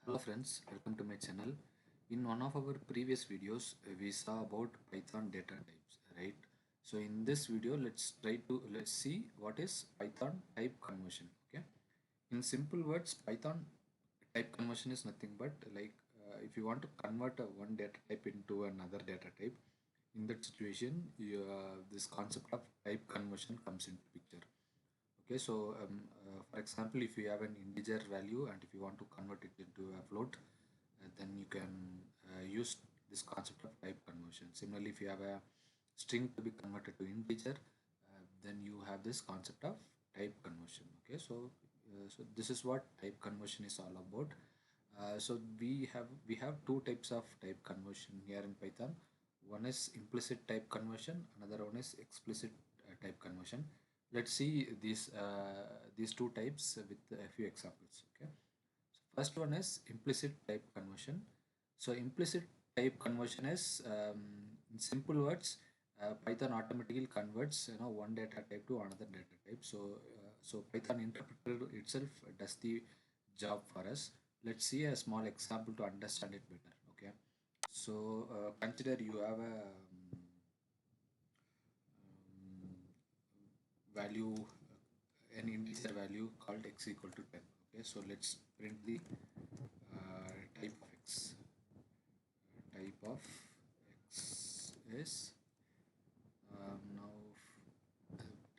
Hello friends, welcome to my channel. In one of our previous videos, we saw about Python data types, right? So in this video, let's see what is Python type conversion. Okay. In simple words, Python type conversion is nothing but if you want to convert one data type into another data type, in that situation, this concept of type conversion comes into picture. Okay, so for example, if you have an integer value and if you want to convert it into a float, then you can use this concept of type conversion. Similarly, if you have a string to be converted to integer, then you have this concept of type conversion. Okay, so this is what type conversion is all about. So we have two types of type conversion here in Python. One is implicit type conversion, another one is explicit type conversion. Let's see these two types with a few examples. Okay, so first one is implicit type conversion. So implicit type conversion is in simple words, Python automatically converts one data type to another data type. So Python interpreter itself does the job for us. Let's see a small example to understand it better. Okay, so consider you have a value, an integer value called x equal to 10. Okay, so let's print the type of x. Type of x is now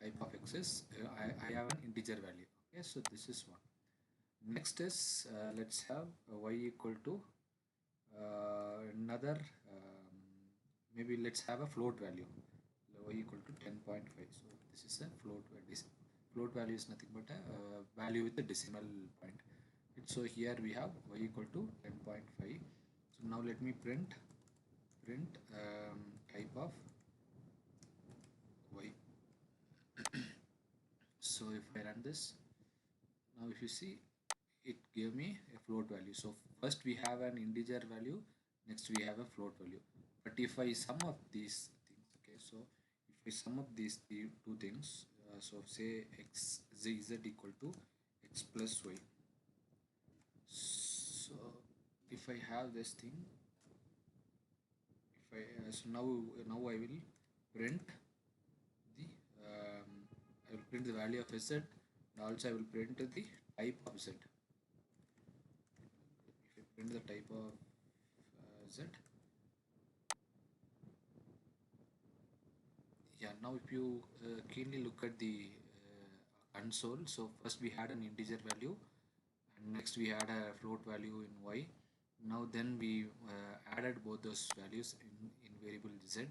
type of x is I have an integer value. Okay, so this is one. Next is let's have y equal to another maybe let's have a float value y equal to 10.5. So this is a float value. This float value is nothing but a value with a decimal point. So here we have y equal to 10.5. So now let me print type of y. So if I run this, now if you see, it gave me a float value. So first we have an integer value, next we have a float value. But if I sum up these things, okay, so if I sum up these two things, so say x z equal to x plus y. So if I have this thing, if I so now I will print the I will print the value of z, and also I will print the type of z. If I print the type of z, yeah, now if you keenly look at the console, so first we had an integer value, and next we had a float value in y. Now then we added both those values in variable z.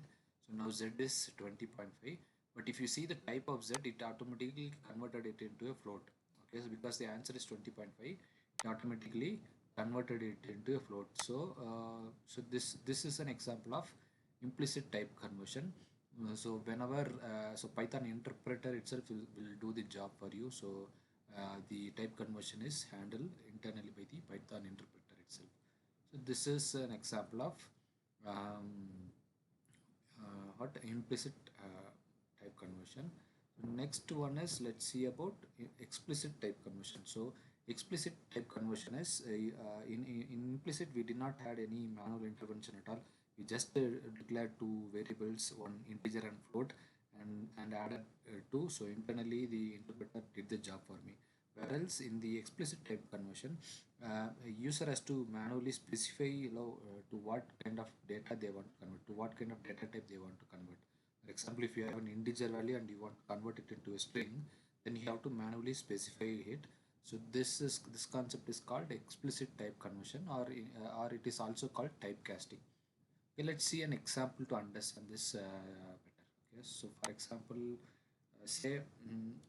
So now z is 20.5, but if you see the type of z, it automatically converted it into a float. Okay, so because the answer is 20.5, it automatically converted it into a float. So this is an example of implicit type conversion. So whenever so Python interpreter itself will do the job for you. So the type conversion is handled internally by the Python interpreter itself. So this is an example of um, what implicit type conversion. Next one is, let's see about explicit type conversion. So explicit type conversion is in implicit we did not had any manual intervention at all. We just declared two variables, one integer and float, and added two. So internally the interpreter did the job for me. Whereas in the explicit type conversion, a user has to manually specify to what kind of data they want to convert, to what kind of data type they want to convert. For example, if you have an integer value and you want to convert it into a string, then you have to manually specify it. So this concept is called explicit type conversion, or it is also called typecasting. Okay, let's see an example to understand this better. Okay, so for example, say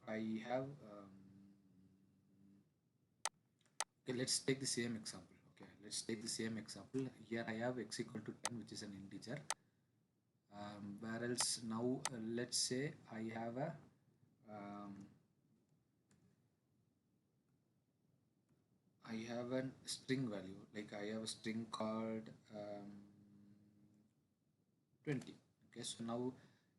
I have okay, let's take the same example. Okay, let's take the same example. Here I have x equal to 10, which is an integer. Where else now let's say I have a um, I have a string value, like I have a string called 20. Okay, so now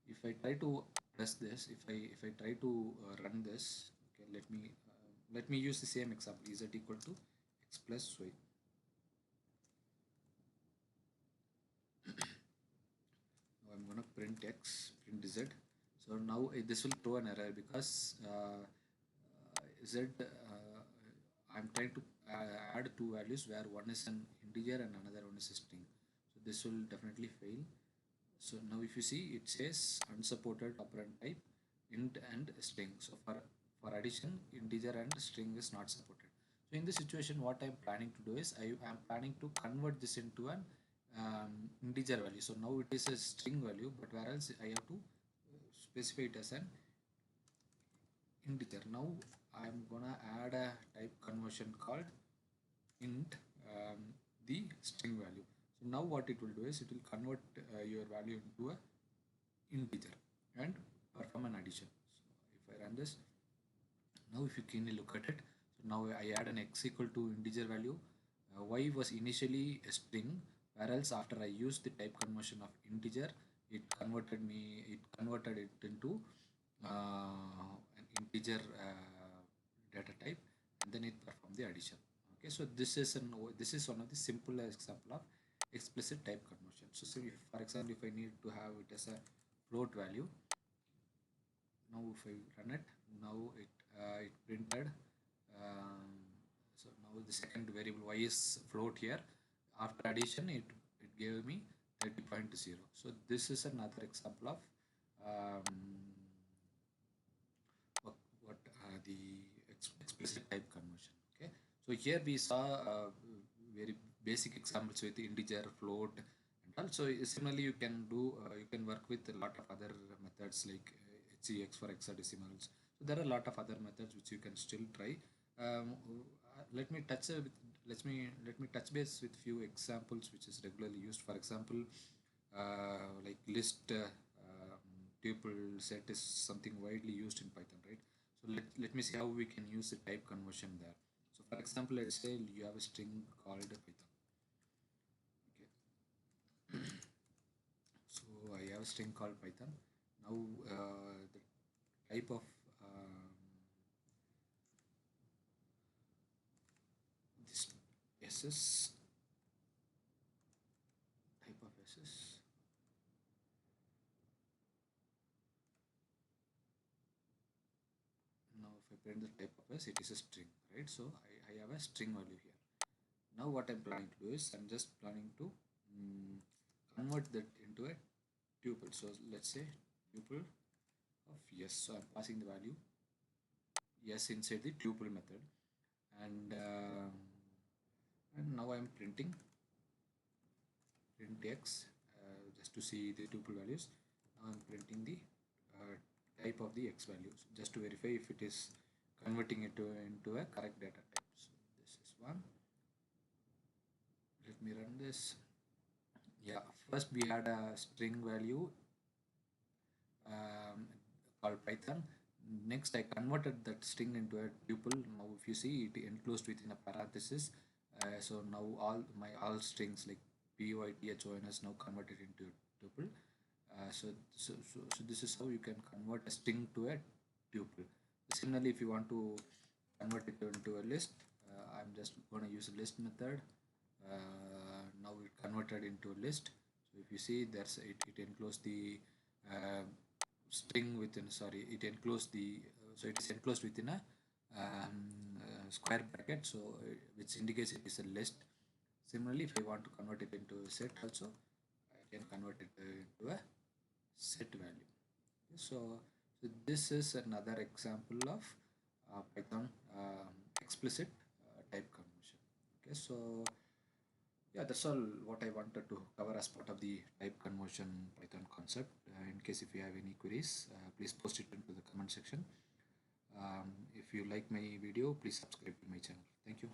if I try to press this, if I try to run this, okay, let me use the same example, z equal to x plus y. print x, print z. So now this will throw an error because z, I'm trying to add two values where one is an integer and another one is a string. So this will definitely fail. So now if you see, it says unsupported operand type int and string. So for addition, integer and string is not supported. So in this situation, what I'm planning to do is I am planning to convert this into an integer value. So now it is a string value, but whereas I have to specify it as an integer. Now I'm gonna add a type conversion called int the string value. So now what it will do is it will convert your value into a integer and perform an addition. So if I run this, now if you keenly look at it, so now I add an x equal to integer value. Y was initially a string, whereas after I used the type conversion of integer, it converted it into an integer data type, and then it performed the addition. Okay, so this is one of the simple example of explicit type conversion. So if, for example, if I need to have it as a float value, now if I run it, now it printed. So now the second variable y is float here. After addition, it gave me 30.0. So this is another example of what the explicit type conversion. Okay, so here we saw very basic examples with integer, float, and also similarly you can do you can work with a lot of other methods like HCX for hexadecimals. So there are a lot of other methods which you can still try. Let me touch let me touch base with few examples which is regularly used. For example, like list tuple set is something widely used in Python, right? So let me see how we can use the type conversion there. So for example, let's say you have a string called Python. Okay. So I have a string called Python. Now the type of this SS type of SS. Now if I print the type of S, it is a string, right? So I have a string value here. Now what I'm planning to do is I'm just planning to convert that into a tuple. So let's say tuple of yes. So I'm passing the value yes inside the tuple method, and now I'm printing print x just to see the tuple values. Now I'm printing the type of the x values just to verify if it is converting it into a correct data type. So this is one. Let me run this. Yeah, first we had a string value called Python. Next I converted that string into a tuple. Now if you see, it enclosed within a parenthesis. So now all strings like python is now converted into a tuple. So this is how you can convert a string to a tuple. Similarly, if you want to convert it into a list, I'm just going to use a list method. Now it converted into a list. So if you see, it enclosed the string within, sorry, it enclosed the so it is enclosed within a square bracket, so which indicates it is a list. Similarly, if I want to convert it into a set also, I can convert it into a set value. So this is another example of Python explicit type conversion. Okay, so yeah, that's all what I wanted to cover as part of the type conversion Python concept. In case if you have any queries, please post it into the comment section. If you like my video, please subscribe to my channel. Thank you.